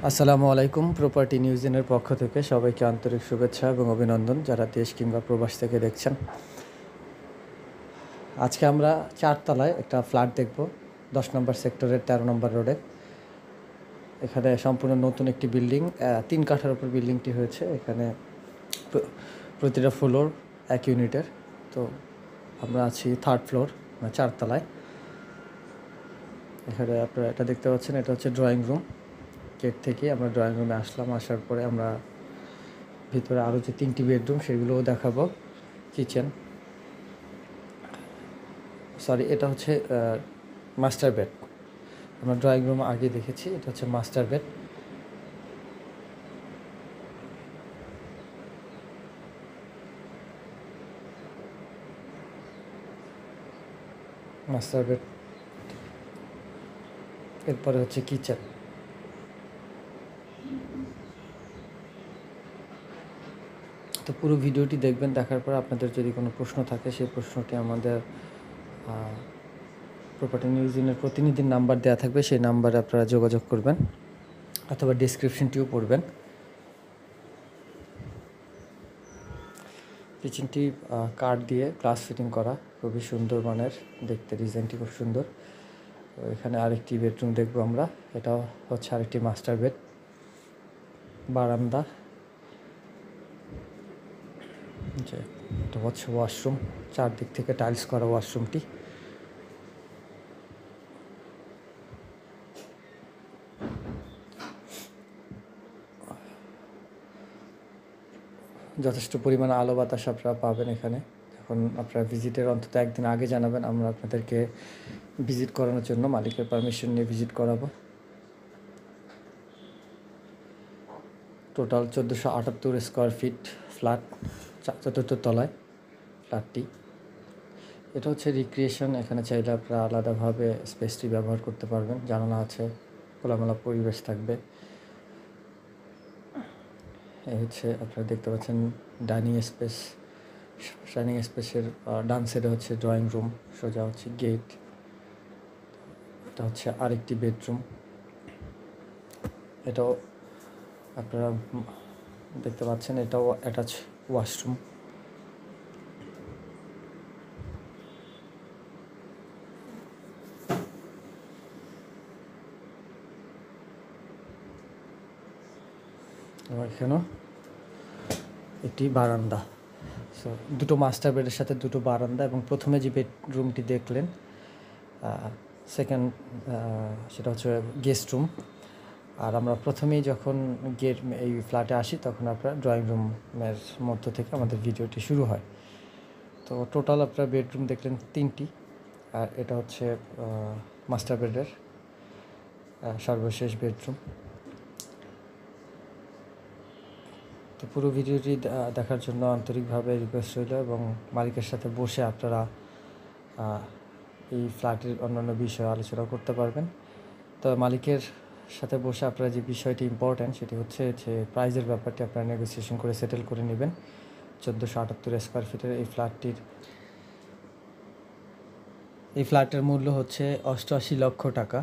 আসসালামু আলাইকুম। প্রপার্টি নিউজের পক্ষ থেকে সবাইকে আন্তরিক শুভেচ্ছা এবং অভিনন্দন যারা দেশ কিংবা প্রবাস থেকে দেখছেন। আজকে আমরা 4 তলায় একটা ফ্ল্যাট দেখব, 10 নম্বর সেক্টরের 13 নম্বর রোডে। এখানে সম্পূর্ণ নতুন একটি বিল্ডিং, 3 কাঠার উপর বিল্ডিংটি হয়েছে। এখানে প্রতিটা ফ্লোর 1 ইউনিটের। তো আমরা আছি 3rd ফ্লোর, 4 তলায়। এখানে আপনারা এটা দেখতে পাচ্ছেন, এটা হচ্ছে ড্রয়িং রুম। গেট থেকে আমরা ড্রয়িং রুমে আসলাম। আসার পরে আমরা ভিতরে আরও যে 3টি বেডরুম সেগুলোও দেখাবো। কিচেন, সরি, এটা হচ্ছে মাস্টার বেড। আমরা ড্রয়িং রুম আগে দেখেছি, এটা হচ্ছে মাস্টার বেড। মাস্টার বেড, এরপরে হচ্ছে কিচেন। তো পুরো ভিডিওটি দেখবেন। দেখার পর আপনাদের যদি কোনো প্রশ্ন থাকে সেই প্রশ্নটি আমাদের প্রপার্টি নিউজের প্রতিনিধির নাম্বার দেওয়া থাকবে, সেই নাম্বারে আপনারা যোগাযোগ করবেন অথবা ডিসক্রিপশনটিও পড়বেন। কিচেনটি কাঠ দিয়ে গ্লাস ফিটিং করা, খুবই সুন্দর মানের, দেখতে ডিজাইনটি খুব সুন্দর। এখানে আরেকটি বেডরুম দেখবো আমরা। এটা হচ্ছে আরেকটি মাস্টার বেড, বারান্দা। যে এটা হচ্ছে ওয়াশরুম, চারদিক থেকে টাইলস করা ওয়াশরুমটি। যথেষ্ট পরিমাণে আলো বাতাস আপনারা পাবেন এখানে। এখন আপনারা ভিজিটের অন্তত একদিন আগে জানাবেন, আমরা আপনাদেরকে ভিজিট করানোর জন্য মালিকের পারমিশন নিয়ে ভিজিট করাবো। Total 1478 square feet flat, 4th তলায় ফ্ল্যাটটি। এটা হচ্ছে রিক্রিয়েশন। এখানে চাইলে আপনারা আলাদাভাবে স্পেসটি ব্যবহার করতে পারবেন। জানালা আছে, খোলামেলা পরিবেশ থাকবে। এই হচ্ছে আপনারা দেখতে পাচ্ছেন ডাইনিং স্পেস। ডাইনিং স্পেসের ডান সাইডে হচ্ছে ড্রয়িং রুম, সোজা হচ্ছে গেট। এটা হচ্ছে আরেকটি বেডরুম। এটাও আপনারা দেখতে পাচ্ছেন, এটাও অ্যাটাচ ওয়াশরুম। এবং এখানেও একটি বারান্দা। সো দুটো মাস্টার বেডের সাথে দুটো বারান্দা। এবং প্রথমে যে বেডরুমটি দেখলেন, সেকেন্ড, সেটা হচ্ছে গেস্ট রুম। আর আমরা প্রথমেই যখন এই ফ্ল্যাটে আসি তখন আপনার ড্রয়িং রুমের মধ্য থেকে আমাদের ভিডিওটি শুরু হয়। তো টোটাল আপনার বেডরুম দেখলেন 3টি। আর এটা হচ্ছে মাস্টার বেডের সর্বশেষ বেডরুম। তো পুরো ভিডিওটি দেখার জন্য আন্তরিকভাবে রিকোয়েস্ট রইল। এবং মালিকের সাথে বসে আপনারা এই ফ্ল্যাটের অন্যান্য বিষয়ে আলোচনা করতে পারবেন। তো মালিকের সাথে বসে আপনারা যে বিষয়টি ইম্পর্ট্যান্ট সেটি হচ্ছে যে প্রাইজের ব্যাপারটি আপনারা নেগোসিয়েশন করে সেটেল করে নেবেন। 1478 স্কোয়ার ফিটের এই ফ্ল্যাটের মূল্য হচ্ছে 88 লক্ষ টাকা,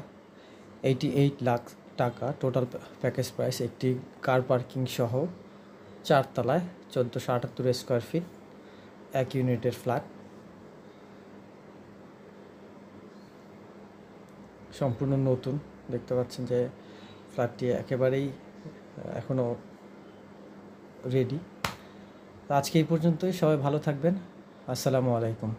88 লাখ টাকা টোটাল প্যাকেজ প্রাইস। একটি কার পার্কিং সহ 4 তলায় 1478 স্কোয়ার ফিট 1 ইউনিটের ফ্ল্যাট। সম্পূর্ণ নতুন। দেখতে পাচ্ছেন যে ফ্ল্যাটটি একেবারেই এখনও রেডি। আজকে এই পর্যন্তই। সবাই ভালো থাকবেন। আসসালামু আলাইকুম।